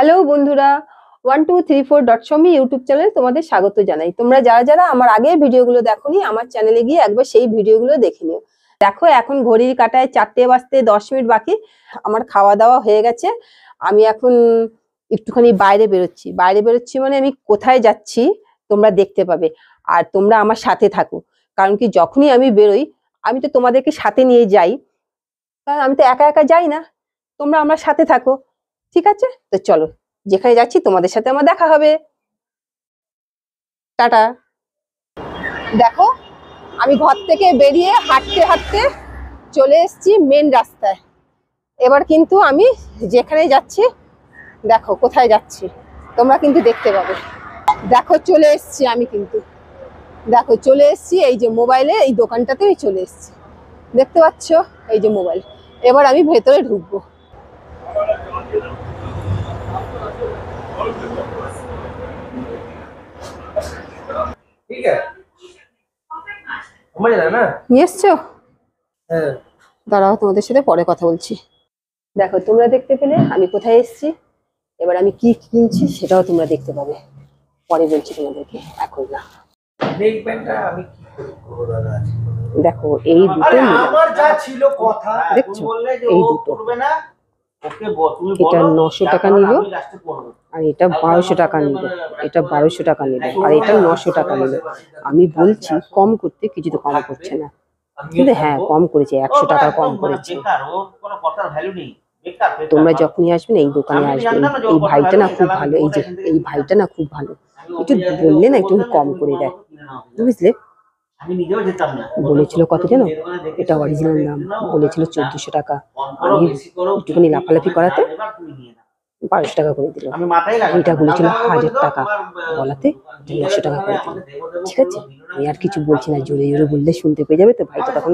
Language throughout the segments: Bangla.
হ্যালো বন্ধুরা, 1234.shomi ইউটিউব চ্যানেলে তোমাদের স্বাগত জানাই। তোমরা যারা যারা আমার আগের ভিডিওগুলো দেখোনি, আমার চ্যানেলে গিয়ে একবার সেই ভিডিওগুলো দেখে নিও। দেখো, এখন ঘড়ির কাঁটায় 4টে বাজতে 10 মিনিট বাকি। আমার খাওয়া দাওয়া হয়ে গেছে। আমি এখন একটুখানি বাইরে বেরোচ্ছি মানে আমি কোথায় যাচ্ছি তোমরা দেখতে পাবে। আর তোমরা আমার সাথে থাকো, কারণ কি যখনই আমি বেরোই আমি তো তোমাদেরকে সাথে নিয়ে যাই, কারণ আমি তো একা একা যাই না। তোমরা আমার সাথে থাকো, ঠিক আছে? তো চলো, যেখানে যাচ্ছি তোমাদের সাথে আমার দেখা হবে। টাটা। দেখো, আমি ঘর থেকে বেরিয়ে হাঁটতে হাঁটতে চলে এসেছি মেন রাস্তায়। এবার কিন্তু আমি যেখানে যাচ্ছি, দেখো কোথায় যাচ্ছি তোমরা কিন্তু দেখতে পাবে। দেখো চলে এসেছি আমি, কিন্তু দেখো চলে এসেছি এই যে মোবাইলে এই দোকানটাতে আমি চলে এসেছি, দেখতে পাচ্ছ? এই যে মোবাইল। এবার আমি ভেতরে ঢুকবো। ठीक है समझ रहा है ना। নিয়ে এসছো? হ্যাঁ, দাঁড়াও, তোমাদের সাথে পরে কথা বলছি। দেখো, তোমরা দেখতে পেলে আমি কোথায় এসেছি। এবার আমি কি কিনছি সেটাও তোমরা দেখতে পাবে, পরে বলছি তোমাদেরকে, এখন না। নেক ব্যান্ডটা আমি কি করে করব দাদা? দেখো এই দুটো আরে নিলাম, আমার যা ছিল কথা, দেখছো? তুমি বললে যে এই ও দুটো, করবে না। ওকে তুমি এটা বলো 900 টাকা তারপর নিল, আমি লাস্টে করব। আর এটা 1200 টাকা নিল, এটা 1200 টাকা নিল, আর এটা 900 টাকা নিল। আমি বলছি কম করতে, কিছু তো কম করছে না। কিন্তু হ্যাঁ, কম করেছে, 100 টাকা কম করেছে। বেকার, ও কোনো কথার ভ্যালু নেই। বেকার বেকার। তোমরা যখনই আসবেন এই দোকানে আসবেন। এই ভাইটা না খুব ভালো, এই যে এই ভাইটা না খুব ভালো। একটু বললে না একটু কম করে দেয়, বুঝলে? আমি নিজেও যেতাম না। বলেছিল কত জানো? এটা অরিজিনাল দাম বলেছিল 1400 টাকা। আমি একটুখানি লাফালাফি করাতে 1200 টাকা করে দিল। এটা বলেছিল 1000 টাকা, বলাতে 900 টাকা করে দিল। ঠিক আছে, আমি আর কিছু বলছি না, জোরে জোরে বললে শুনতে পেয়ে যাবে তো। ভাইটা তখন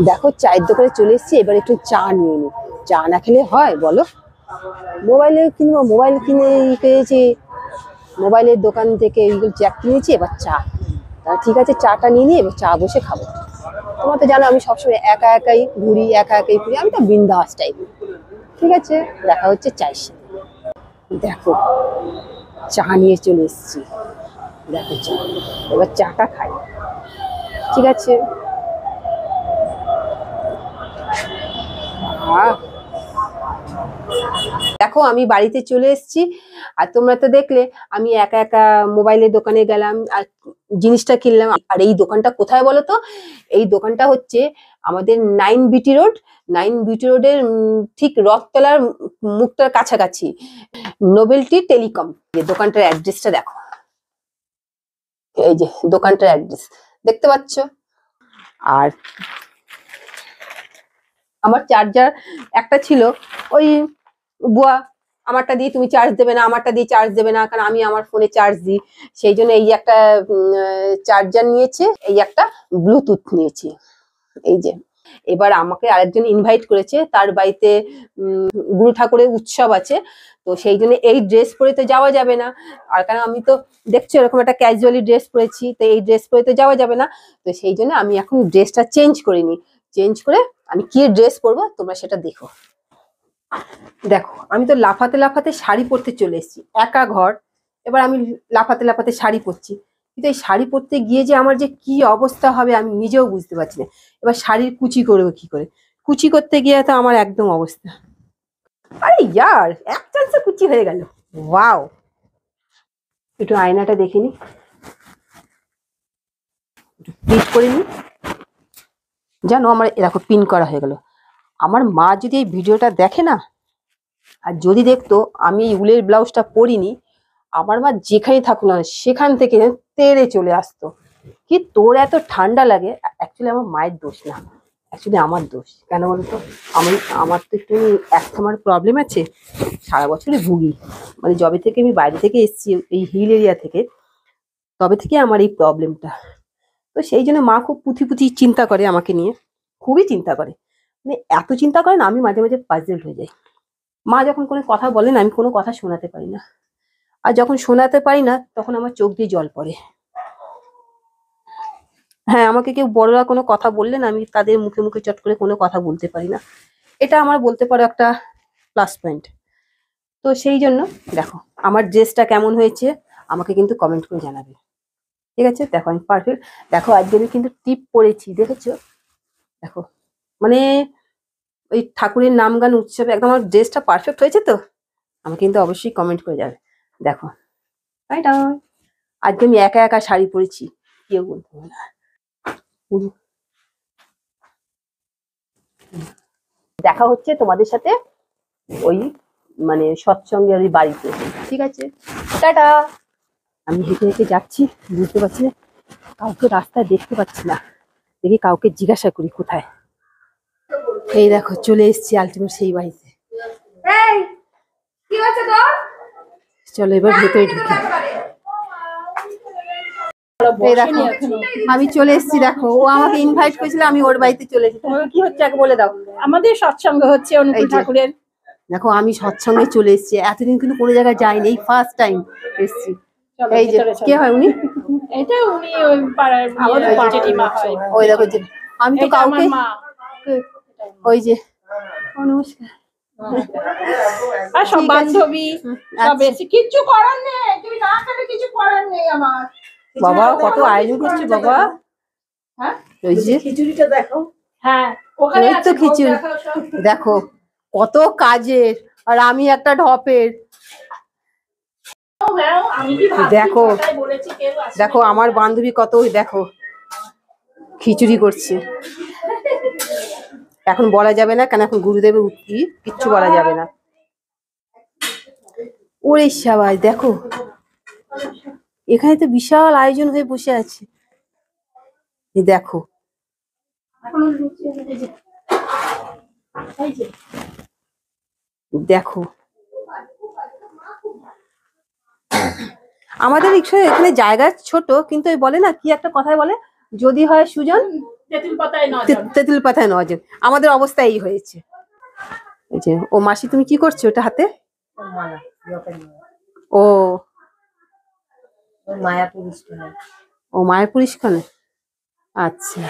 দেখো, চায়ের দোকানে চলে এসেছি। এবার একটু চা নিয়ে নি। চা না খেলে হয় বলো? মোবাইলে কিনবো, মোবাইল কিনে পেয়েছি, মোবাইলের দোকান থেকে এইগুলো জ্যাক কিনেছি, এবার চা। তা ঠিক আছে, চাটা নিয়ে নিয়ে এবার চা বসে খাবো। তোমার তো জানো আমি সবসময় একা একাই ঘুরি, একা একাই ঘুরি, আমি তো বিন্দাস টাইপ। ঠিক আছে, দেখা হচ্ছে চায়ের সাথে। দেখো, চা নিয়ে চলে এসেছি। দেখো চা, এবার চাটা খাই, ঠিক আছে? দেখো, আমি বাড়িতে চলে এসেছি। আর তোমরা তো দেখলে আমি একা একা মোবাইলের দোকানে গেলাম আর জিনিসটা কিনলাম। আর এই দোকানটা কোথায় বলো তো? এই দোকানটা হচ্ছে আমাদের 9BT রোড, 9BT রোডের ঠিক রথতলার মুখটার কাছাকাছি, নোবেলটি টেলিকম। এই দোকানটার অ্যাড্রেসটা দেখো, এই যে দোকানটার অ্যাড্রেস দেখতে পাচ্ছ। আর আমার চার্জার একটা ছিল, ওই বুয়া আমারটা দিয়ে তুমি চার্জ দেবে না, আমারটা দিয়ে চার্জ দেবে না, কারণ আমি আমার ফোনে চার্জ দিই। সেই জন্য এই একটা চার্জার নিয়েছে, এই একটা ব্লুটুথ নিয়েছি, এই যে। এবার আমাকে আরেকজন ইনভাইট করেছে, তার বাড়িতে গুরু ঠাকুরের উৎসব আছে। তো সেই জন্য এই ড্রেস পরে তো যাওয়া যাবে না। আর কারণ আমি তো দেখছো এরকম একটা ক্যাজুয়ালি ড্রেস পরেছি, তো এই ড্রেস পরে তো যাওয়া যাবে না। তো সেই জন্য আমি এখন ড্রেসটা চেঞ্জ করিনি। চেঞ্জ করে আমি কি ড্রেস পরবো তোমরা সেটা দেখো। দেখো, আমি তো লাফাতে লাফাতে শাড়ি পরতে চলে এসেছি, একা ঘর। এবার আমি লাফাতে লাফাতে শাড়ি পরছি, কিন্তু এই শাড়ি পরতে গিয়ে যে আমার যে কি অবস্থা হবে আমি নিজেও বুঝতে পারছি না। এবার শাড়ির কুচি করবো কি করে? কুচি করতে গিয়ে তো আমার একদম অবস্থা, আরে ইয়ার, এক চান্সে কুচি হয়ে গেল। ওয়াও, একটু আয়নাটা দেখে নি, প্লিট করে নি। জানো, আমার এরকম পিন করা হয়ে গেল। আমার মা যদি এই ভিডিওটা দেখে না, আর যদি দেখতো আমি এই উলের ব্লাউজটা পরিনি, আমার মা যেখানে থাকুক না সেখান থেকে তেড়ে চলে আসতো। কি তোর এত ঠান্ডা লাগে? অ্যাকচুয়ালি আমার মায়ের দোষ না, অ্যাকচুয়ালি আমার দোষ। কেন বলতো? আমার তো একটু অ্যাस्थমার প্রবলেম আছে, সারা বছরই ভুগি। মানে যবে থেকে আমি বাইরে থেকে এসেছি এই হিল এরিয়া থেকে, তবে থেকে আমার এই প্রবলেমটা। তো সেই জন্য মা খুব পুঁথি পুঁথি চিন্তা করে আমাকে নিয়ে, খুবই চিন্তা করে। মানে এত চিন্তা করে না, আমি মাঝে মাঝে পাজল হয়ে যাই। মা যখন কোনো কথা বলে না, আমি কোনো কথা শোনাতে পারি না। আর যখন শোনাতে পারি না তখন আমার চোখ দিয়ে জল পড়ে। হ্যাঁ, আমাকে কেউ বড়রা কোনো কথা বললে না, আমি তাদের মুখে মুখে চট করে কোনো কথা বলতে পারি না। এটা আমার বলতে পারো একটা প্লাস পয়েন্ট। তো সেই জন্য দেখো আমার ড্রেসটা কেমন হয়েছে আমাকে কিন্তু কমেন্ট করে জানাবে, ঠিক আছে? দেখো আমি পারফেক্ট, দেখো আজকে আমি কিন্তু টিপ পরেছি, দেখেছো? দেখো মানে ওই ঠাকুরের নাম গান উৎসবে একদম আমার ড্রেসটা পারফেক্ট হয়েছে তো, আমাকে কিন্তু অবশ্যই কমেন্ট করে যাবে। দেখো টাটা, আজকে আমি একা একা শাড়ি পরেছি, কেউ বলতে পারবে না। দেখা হচ্ছে তোমাদের সাথে ওই মানে সৎসঙ্গের ওই বাড়িতে, ঠিক আছে? টাটা। আমি হেঁটে হেঁটে যাচ্ছি, বুঝতে পারছি না, কাউকে রাস্তায় দেখতে পাচ্ছি না, দেখি কাউকে জিজ্ঞাসা করি কোথায়। এই দেখো চলে এসেছি আলটিমেট সেই বাড়িতে। কি হচ্ছে তোর? চলো এবার ভেতরে ঢুকি। এই দেখো আমি চলে এসেছি, দেখো ও আমাকে ইনভাইট করেছিল, আমি ওর বাড়িতে চলে এসেছি। তোমার কি হচ্ছে আগে বলে দাও। আমাদের সৎসঙ্গ হচ্ছে অনুকূল এই যে। ঠাকুরের। দেখো আমি সৎসঙ্গে চলে এসেছি, এতদিন কিন্তু কোনো জায়গায় যাইনি, এই ফার্স্ট টাইম এসেছি। চলো, এই যে ভেতরে চলো। কে হয় উনি? এটা উনি ওই পাড়ার আমাদের জেঠিমা হয়। ওই দেখো যে আমি তো এটা আমার কাউকে মা। ওই যে ও নমস্কার। আর সব ঠিক আছে। বান্ধবী সব আচ্ছা। এসে, কিচ্ছু করার নেই, তুমি না খেলে কিছু করার নেই আমার। বাবা কত আয়োজন করছে বাবা। হ্যাঁ ওই যে খিচুড়িটা দেখো। হ্যাঁ, ওখানে এই তো আছে ভোগ খিচুড়ি। দেখাও সব। দেখো কত কাজের, আর আমি একটা ঢপের। হ্যাঁ, আমি কি ভাবছি, দেখো। কথাই বলেছি, কেউ আসেনি। দেখো আমার বান্ধবী কত, ওই দেখো খিচুড়ি করছে। এখন বলা যাবে না, কেন এখন গুরুদেবের উক্তি, কিচ্ছু বলা যাবে না। ওরে সবাই দেখো, এখানে তো বিশাল আয়োজন হয়ে বসে আছে। এই দেখো দেখো আমাদের এখানে জায়গা ছোট, কিন্তু ওই বলে না কি একটা কথায় বলে, যদি হয় সুজন তেঁতুল পাতায় নজর। তেঁতুল পাতায় নজন। আমাদের অবস্থা এই হয়েছে। এই যে ও মাসি তুমি কি করছো ওটা হাতে? ও মায়াপুর স্টোনে। ও মায়াপুর ইস্কনে, আচ্ছা।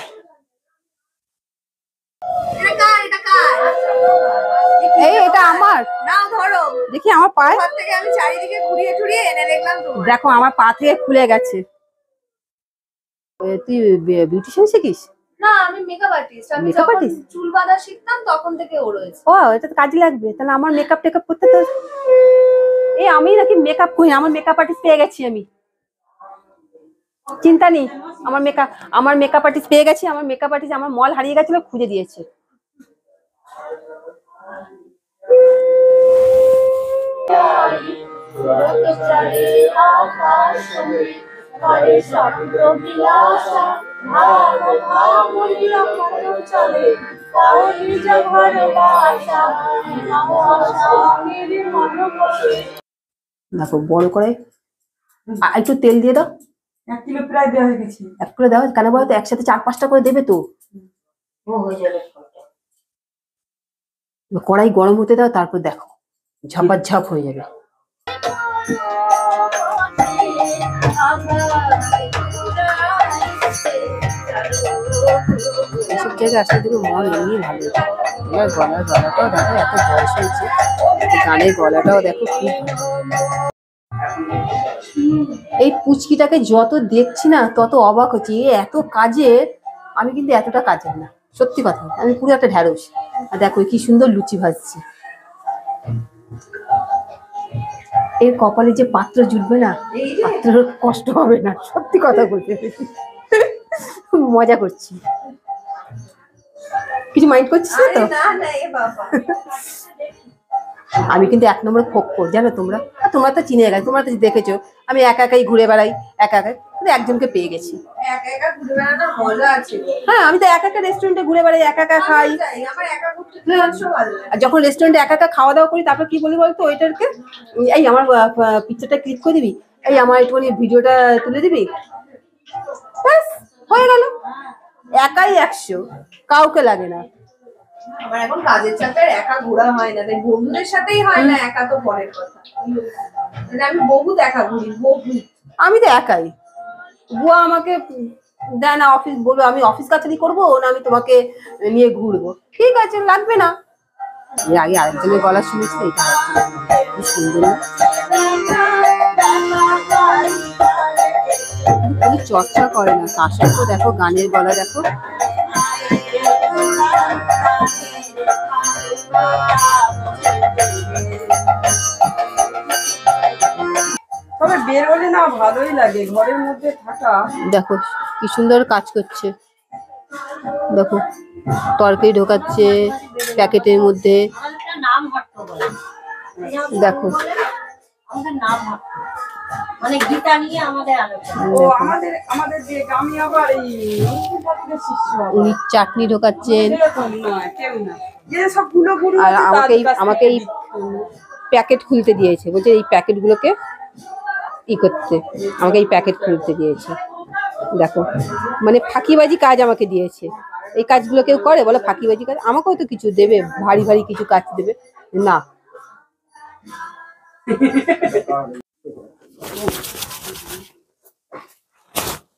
এই এটা আমার, নাও ধরো, দেখি আমার পায়ে, ঘর থেকে আমি চারিদিকে ঘুরিয়ে টুরিয়ে এনে দেখলাম তোমার। দেখো আমার পা থেকে খুলে গেছে। তুই বিউটিশিয়ান শিখিস? না, আমি মেকআপ আর্টিস্ট। আমি Makeup যখন artist? চুল বাঁধা শিখতাম তখন থেকে ও রয়েছে। ও এটা তো কাজে লাগবে, তাহলে আমার মেকআপ টেকআপ করতে তো। এই আমি নাকি মেকআপ করি, আমার মেকআপ আর্টিস্ট পেয়ে গেছি আমি, চিন্তা নেই। আমার মেকআপ আর্টিস্ট পেয়ে গেছি, আমার মেকআপ আর্টিস্ট আমার মল হারিয়ে গেছিল, খুঁজে দিয়েছে। দেখো বড় করে একটু তেল দিয়ে দাও। 1 কিলো প্রায় দেওয়া হয়ে গেছে। 1 কিলো দাও, কেন বলো তো, একসাথে 4-5টা করে দেবে তো। ও হয়ে যাবে। কড়াই গরম হতে দাও, তারপর দেখো ঝাপাঝাপ হয়ে যাবে। এসব জায়গায় আসলে দেখো মন এমনি ভালো। এবার গলাটাও দেখো, এত বয়স হয়েছে, গানের গলাটাও দেখো খুব ভালো। এই পুচকিটাকে যত দেখছি না তত অবাক হচ্ছি, এ এত কাজের, আমি কিন্তু এতটা কাজের না, সত্যি কথা, আমি পুরো একটা ঢ্যাঁড়স। আর দেখো কি সুন্দর লুচি ভাজছে। এর কপালে যে পাত্র জুটবে না, পাত্র কষ্ট হবে না, সত্যি কথা বলতে। মজা করছি, কিছু মাইন্ড করছিস না তো? না না এ বাবা। আমি কিন্তু 1 নম্বর খোঁজ জানো তোমরা, আর তোমরা তো চিনে গেছো, তোমরা তো দেখেছো আমি একা একাই ঘুরে বেড়াই, একা একা, কিন্তু একজনকে পেয়ে গেছি। একা একা ঘুরে বেড়ানোর মজা আছে। হ্যাঁ আমি তো একা একা রেস্টুরেন্টে ঘুরে বেড়াই, একা একা খাই। আমার একা ঘুরতে খুব ভালো লাগে। আর যখন রেস্টুরেন্টে একা একা খাওয়া দাওয়া করি, তারপর কি বলি বলতো ওইটারকে, এই আমার পিকচারটা ক্লিক করে দিবি, এই আমার একটুখানি ভিডিওটা তুলে দিবি, ব্যাস হয়ে গেল। একাই 100, কাউকে লাগে না। আমার এখন কাজের চাপে আর একা ঘোরা হয় না, তাই বন্ধুদের সাথেই হয় না, একা তো পরের কথা। মানে আমি বহুত একা ঘুরি, বহুত। আমি তো একাই, বুয়া আমাকে দেয় না, বলবো আমি অফিস কাছারি করবো না, আমি তোমাকে নিয়ে ঘুরবো, ঠিক আছে লাগবে না, এর আগে আরেকজনের গলা শুনেছি, এটা কি সুন্দর না? কোনো চর্চা করে না, কাশের তো দেখো গানের গলা দেখো। তবে বেরোলে না ভালোই লাগে, ঘরের মধ্যে থাকা। দেখো কি সুন্দর কাজ করছে, দেখো তরকারি ঢোকাচ্ছে প্যাকেটের মধ্যে, দেখো আমাদের নাম মানে গীতা নিয়ে আমাদের আলোচনা। ও আমাদের যে আমি আবার এই ঠাকুরের শিষ্য। উনি চাটনি ঢোকাচ্ছেন, এরকম নয়, কেউ না, যে সব গুলো গুরু আর আছে আমাকে তাদের কাছ আমাকে এই প্যাকেট খুলতে দিয়েছে, বলছে এই প্যাকেটগুলোকে ই করতে, আমাকে এই প্যাকেট খুলতে দিয়েছে। দেখো মানে ফাঁকিবাজি কাজ আমাকে দিয়েছে। এই কাজগুলো কেউ করে বলো? ফাঁকিবাজি কাজ। আমাকেও তো কিছু দেবে, ভারী ভারী কিছু কাজ দেবে না।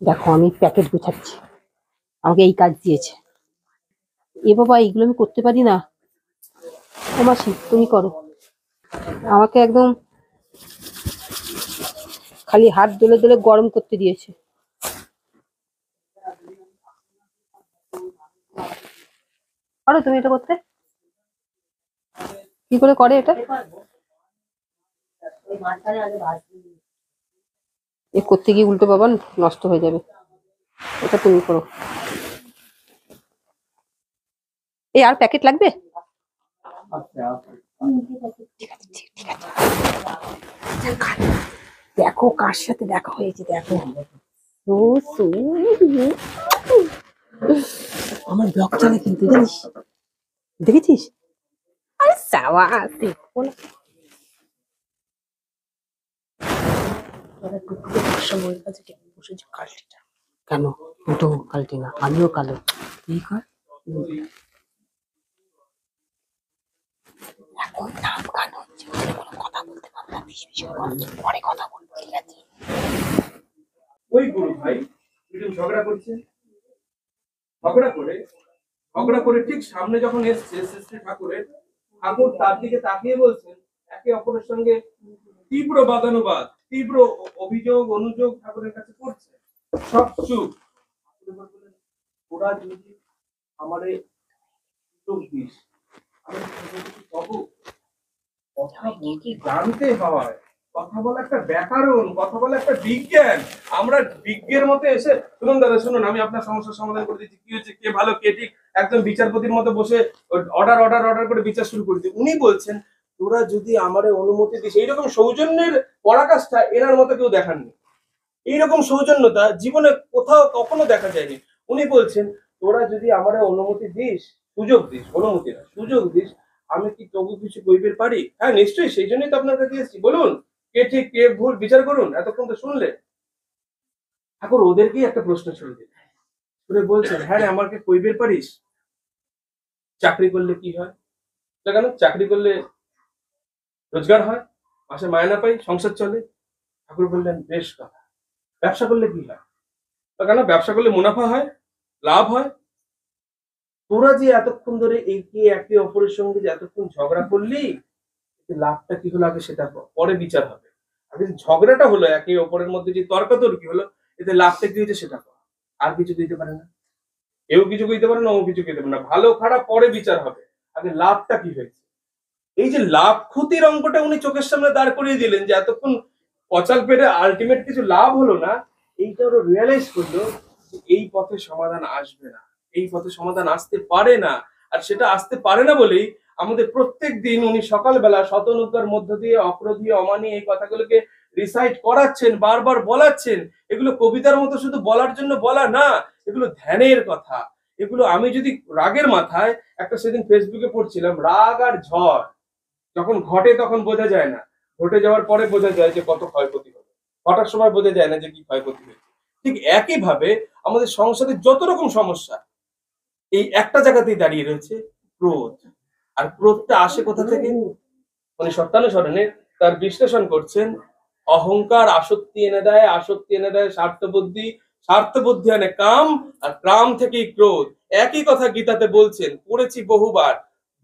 দেখো আমি প্যাকেট গুছাচ্ছি, আমাকে এই কাজ দিয়েছে। এ বাবা, এইগুলো আমি করতে পারি না। ও মাসি তুমি করো। আমাকে একদম খালি হাত দোলে দোলে গরম করতে দিয়েছে। পারো তুমি এটা করতে? কি করে করে এটা? ওই মাঝখানে আগে ভাজতে দিই। এ করতে গিয়ে উল্টো বাবা নষ্ট হয়ে যাবে। এটা তুমি করো। এই আর প্যাকেট লাগবে? ঠিক আছে ঠিক আছে। দেখো কার সাথে দেখা হয়েছে, দেখো ও আমার ব্লগ চালে কিন্তু জানিস, দেখেছিস? আরে সাওয়া দেখো না। কেন দুটো কালটি না, আমিও কালো। এই কর এখন নাম গান হচ্ছে, কোনো কথা বলতে পারবো না, বেশি বেশি পরে কথা বলবো, ঠিক আছে? ওই গুরু ভাই দুজন ঝগড়া করছে, ঝগড়া করে ঠিক সামনে যখন এসছে শ্রী ঠাকুর তার দিকে তাকিয়ে বলছেন, একে অপরের সঙ্গে তীব্র বাদানুবাদ, তীব্র অভিযোগ অনুযোগ ঠাকুরের কাছে করছে। সব চুপ। ওরা যদি আমারে সুযোগ দিস, আমি পাবো। কথা বলতে জানতে হয়, কথা বলা একটা ব্যাকরণ, কথা বলা একটা বিজ্ঞান। আমরা বিজ্ঞের মতো এসে শুনুন দাদা শুনুন, আমি আপনার সমস্যার সমাধান করে দিচ্ছি, কি হচ্ছে, কে ভালো কে ঠিক, একদম বিচারপতির মতো বসে অর্ডার করে বিচার শুরু করে দিই। উনি বলছেন তোরা যদি আমারে অনুমতি দিস, এইরকম সৌজন্যের পরাকাষ্ঠা এনার মতো কেউ দেখাননি। এইরকম সৌজন্যতা জীবনে কোথাও কখনো দেখা যায়নি। উনি বলছেন তোরা যদি আমারে অনুমতি দিস, সুযোগ দিস, অনুমতি না সুযোগ দিস, আমি কি তবু কিছু কইবের পারি? হ্যাঁ নিশ্চয়ই, সেই জন্যই তো আপনার কাছে এসেছি। বলুন কে ঠিক কে ভুল বিচার করুন। এতক্ষণ তো শুনলে। ঠাকুর ওদেরকেই একটা প্রশ্ন ছুড়ে দিলেন, ছুড়ে বলছেন হ্যাঁ রে, আমাকে কইবের পারিস চাকরি করলে কি হয়? কেন চাকরি করলে রোজগার হয়, মাসে মায়না পাই, সংসার চলে। ঠাকুর বললেন বেশ কথা। ব্যবসা করলে কি হয়? কেন ব্যবসা করলে মুনাফা হয়, লাভ হয়। তোরা যে এতক্ষণ ধরে একে অপরের সঙ্গে যে এতক্ষণ ঝগড়া করলি, লাভটা কি হলো আগে সেটা পরে বিচার হবে। আগে ঝগড়াটা হলো, একে অপরের মধ্যে যে তর্কাতর্কি হলো, এতে লাভটা কি হয়েছে সেটা কর। আর কিছু দিতে পারে না, এও কিছু কইতে পারে না, ও কিছু কইতে পারে না। ভালো খারাপ পরে বিচার হবে, আগে লাভটা কি হয়েছে। এই যে লাভ ক্ষতির অঙ্কটা উনি চোখের সামনে দাঁড় করিয়ে দিলেন, যে এতক্ষণ পচাল পেটে আলটিমেট কিছু লাভ হলো না, এইটা ওরা রিয়েলাইজ করলো যে এই পথে সমাধান আসবে না, এই পথে সমাধান আসতে পারে না। আর সেটা আসতে পারে না বলেই আমাদের প্রত্যেক দিন উনি সকালবেলা শতনৌকার মধ্য দিয়ে অক্রোধী অমানি এই কথাগুলোকে রিসাইট করাচ্ছেন, বারবার বলাচ্ছেন। এগুলো কবিতার মতো শুধু বলার জন্য বলা না, এগুলো ধ্যানের কথা। এগুলো আমি যদি রাগের মাথায় একটা সেদিন ফেসবুকে পড়ছিলাম, রাগ আর ঝড় যখন ঘটে তখন বোঝা যায় না, ঘটে যাওয়ার পরে বোঝা যায় যে কত ক্ষয়ক্ষতি হবে। ঘটার সময় বোঝা যায় না যে কি ক্ষয়ক্ষতি হয়েছে। ঠিক একই ভাবে আমাদের সংসারে যত রকম সমস্যা এই একটা জায়গাতেই দাঁড়িয়ে রয়েছে, ক্রোধ। আর ক্রোধটা আসে কোথা থেকে? মানে সত্যানুসরণে তার বিশ্লেষণ করছেন, অহংকার আসক্তি এনে দেয়, আসক্তি এনে দেয় স্বার্থবুদ্ধি, স্বার্থবুদ্ধি আনে কাম, আর কাম থেকেই ক্রোধ। একই কথা গীতাতে বলছেন, পড়েছি বহুবার,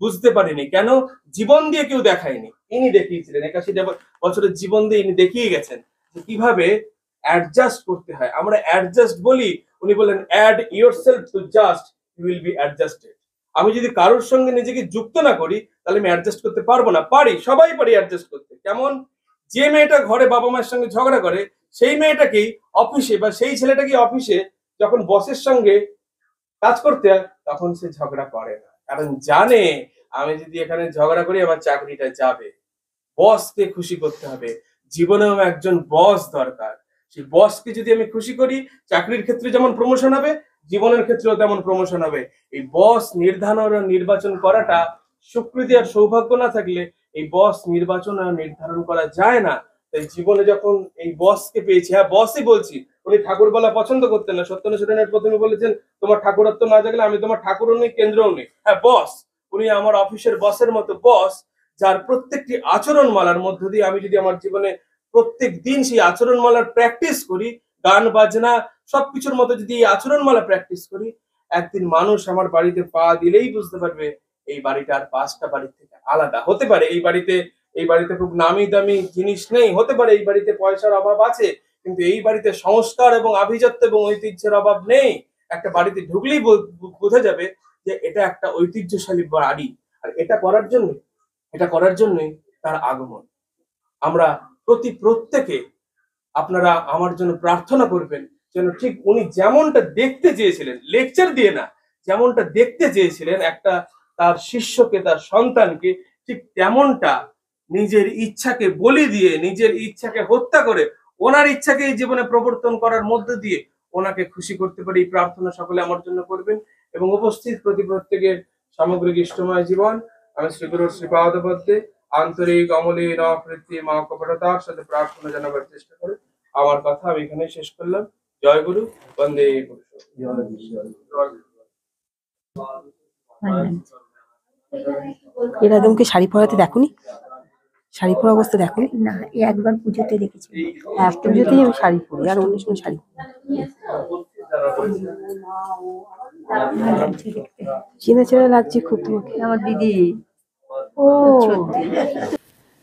বুঝতে পারিনি কেন, জীবন দিয়ে কেউ দেখায়নি, ইনি দেখিয়েছিলেন। 81টা বছরের জীবন দিয়ে ইনি দেখিয়ে গেছেন যে কিভাবে অ্যাডজাস্ট করতে হয়। আমরা অ্যাডজাস্ট বলি, উনি বলেন add yourself to just, you will be adjusted. আমি যদি কারোর সঙ্গে নিজেকে যুক্ত না করি তাহলে আমি অ্যাডজাস্ট করতে পারবো না। পারি, সবাই পারি অ্যাডজাস্ট করতে। কেমন, যে মেয়েটা ঘরে বাবা মায়ের সঙ্গে ঝগড়া করে, সেই মেয়েটাকেই অফিসে বা সেই ছেলেটাকে অফিসে যখন বসের সঙ্গে কাজ করতে হয় তখন সে ঝগড়া করে না, কারণ জানে আমি যদি এখানে ঝগড়া করি আমার চাকরিটা যাবে। বসকে খুশি করতে হবে, জীবনেও একজন বস দরকার। সেই বসকে যদি আমি খুশি করি, চাকরির ক্ষেত্রে যেমন প্রমোশন হবে, জীবনের ক্ষেত্রেও তেমন প্রমোশন হবে। এই বস নির্বাচন করাটা স্বীকৃতি আর সৌভাগ্য না থাকলে এই বস নির্বাচন আর নির্ধারণ করা যায় না। তাই জীবনে যখন এই বসকে পেয়েছি, হ্যাঁ বসই বলছি, উনি ঠাকুরবালা পছন্দ করতেন না। সত্যেন্দ্রনাথ সেনের প্রথমে বলেছেন তোমার ঠাকুরত্ব না জাগলে আমি তোমার ঠাকুরও নেই, কেন্দ্রও নেই। হ্যাঁ বস, উনি আমার অফিসের বসের মতো বস, যার প্রত্যেকটি আচরণমালার মধ্য দিয়ে আমি যদি আমার জীবনে প্রত্যেক দিন সেই আচরণমালার প্র্যাকটিস করি, গান বাজনা সবকিছুর মতো যদি এই আচরণমালা প্র্যাকটিস করি, একদিন মানুষ আমার বাড়িতে পা দিলেই বুঝতে পারবে এই বাড়িটা আর 5টা বাড়ির থেকে আলাদা। হতে পারে এই বাড়িতে খুব নামি দামি জিনিস নেই, হতে পারে এই বাড়িতে পয়সার অভাব আছে, কিন্তু এই বাড়িতে সংস্কার এবং আভিজাত্য এবং ঐতিহ্যের অভাব নেই। একটা বাড়িতে ঢুকলেই বোঝা যাবে যে এটা একটা ঐতিহ্যশালী বাড়ি। আর এটা করার জন্যই তার আগমন। আমরা প্রত্যেকে আপনারা আমার জন্য প্রার্থনা করবেন যেন ঠিক উনি যেমনটা দেখতে চেয়েছিলেন, লেকচার দিয়ে না, যেমনটা দেখতে চেয়েছিলেন একটা তার শিষ্যকে, তার সন্তানকে, ঠিক তেমনটা নিজের ইচ্ছাকে বলি দিয়ে, নিজের ইচ্ছাকে হত্যা করে ওনার ইচ্ছাকে এই জীবনে প্রবর্তন করার মধ্য দিয়ে ওনাকে খুশি করতে পারি। এই প্রার্থনা সকলে আমার জন্য করবেন। এবং উপস্থিত প্রত্যেকের সামগ্রিক ইষ্টময় জীবন আমি শ্রীগুরুর শ্রীপাদপদ্মে আন্তরিক অমলিন অকৃতি মা কপটতার সাথে প্রার্থনা জানাবার চেষ্টা করে আমার কথা আমি এখানে শেষ করলাম। জয় গুরু, বন্দে গুরু। এরকম কি শাড়ি পরাতে দেখুনি? শাড়ি পরা অবস্থা দেখুনি? না, এই একবার পুজোতে দেখেছি। হ্যাঁ, পুজোতেই আমি শাড়ি পরি, আর অন্য সময় শাড়ি পরি। চেনা চেনা লাগছে খুব তোমাকে। আমার দিদি। ও সত্যি।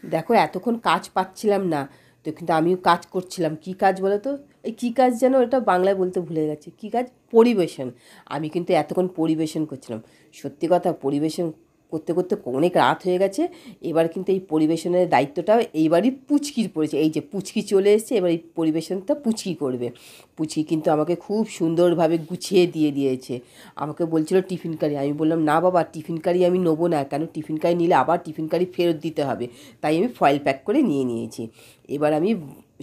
দেখো, এতক্ষণ কাজ পাচ্ছিলাম না তো, কিন্তু আমিও কাজ করছিলাম। কি কাজ বলো তো? এই কি কাজ যেন, এটা বাংলায় বলতে ভুলে গেছি। কি কাজ? পরিবেশন। আমি কিন্তু এতক্ষণ পরিবেশন করছিলাম। সত্যি কথা, পরিবেশন করতে করতে অনেক রাত হয়ে গেছে। এবার কিন্তু এই পরিবেশনের দায়িত্বটা এইবারই পুচকির পড়েছে। এই যে পুচকি চলে এসেছে, এবার এই পরিবেশনটা পুচকি করবে। পুচকি কিন্তু আমাকে খুব সুন্দরভাবে গুছিয়ে দিয়েছে। আমাকে বলছিল টিফিন কারি, আমি বললাম না বাবা, টিফিন কারি আমি নেবো না। কেন? টিফিন কারি নিলে আবার টিফিন কারি ফেরত দিতে হবে। তাই আমি ফয়েল প্যাক করে নিয়েছি। এবার আমি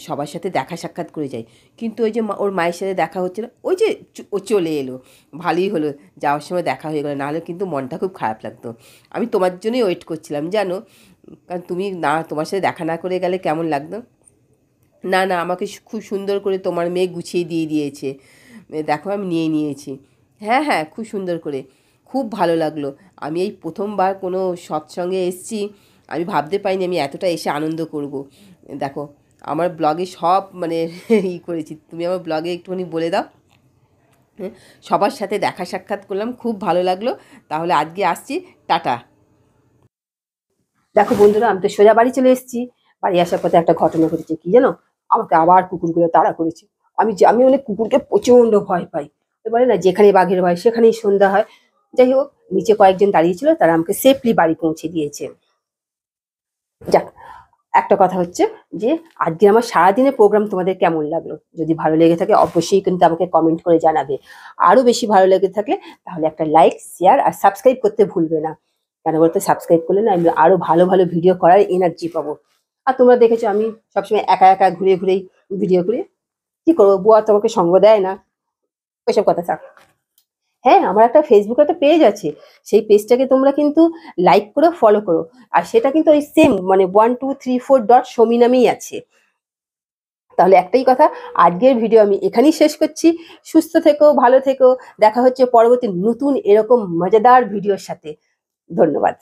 সবার সাথে দেখা সাক্ষাৎ করে যাই, কিন্তু ওই যে ওর মায়ের সাথে দেখা হচ্ছে না, ওই যে ও চলে এলো, ভালোই হলো যাওয়ার সময় দেখা হয়ে গেলো, নাহলে কিন্তু মনটা খুব খারাপ লাগতো। আমি তোমার জন্যই ওয়েট করছিলাম জানো, কারণ তুমি না, তোমার সাথে দেখা না করে গেলে কেমন লাগতো। না আমাকে খুব সুন্দর করে তোমার মেয়ে গুছিয়ে দিয়েছে। দেখো আমি নিয়েছি। হ্যাঁ, খুব সুন্দর করে, খুব ভালো লাগলো। আমি এই প্রথমবার কোনো সৎসঙ্গে এসেছি, আমি ভাবতে পারিনি আমি এতটা এসে আনন্দ করব। দেখো আমার ব্লগে সব মানে করেছি। তুমি আমার ব্লগে একটুখানি বলে দাও। সবার সাথে দেখা সাক্ষাৎ করলাম, খুব ভালো লাগলো। তাহলে আজকে আসছি, টাটা। দেখো বন্ধুরা, আমি তো সোজা বাড়ি চলে এসেছি। বাড়ি আসার পথে একটা ঘটনা ঘটেছে। কি জানো, আমাকে আবার কুকুরগুলো তাড়া করেছে। আমি অনেক কুকুরকে প্রচন্ড ভয় পাই। বলে না, যেখানে বাঘের ভয় সেখানেই সন্ধ্যা হয়। যাই হোক, নিচে কয়েকজন দাঁড়িয়েছিল, তারা আমাকে সেফলি বাড়ি পৌঁছে দিয়েছে। যাক, একটা কথা হচ্ছে যে আজকে আমার সারাদিনের প্রোগ্রাম তোমাদের কেমন লাগলো? যদি ভালো লেগে থাকে অবশ্যই কিন্তু আমাকে কমেন্ট করে জানাবে। আরো বেশি ভালো লেগে থাকে তাহলে একটা লাইক, শেয়ার আর সাবস্ক্রাইব করতে ভুলবে না। কেন বলতে, সাবস্ক্রাইব করলে না আমি আরো ভালো ভালো ভিডিও করার এনার্জি পাবো। আর তোমরা দেখেছো আমি সবসময় একা ঘুরেই ভিডিও করি। কি করবো, বুয়া তোমাকে সঙ্গ দেয় না, ওইসব কথা থাক। হ্যাঁ, আমার একটা ফেসবুকে একটা পেজ আছে, সেই পেজটাকে তোমরা কিন্তু লাইক করো, ফলো করো। আর সেটা কিন্তু ওই সেম মানে 1234.somi নামেই আছে। তাহলে একটাই কথা, আজকের ভিডিও আমি এখানেই শেষ করছি। সুস্থ থেকো, ভালো থেকো। দেখা হচ্ছে পরবর্তী নতুন এরকম মজাদার ভিডিওর সাথে। ধন্যবাদ।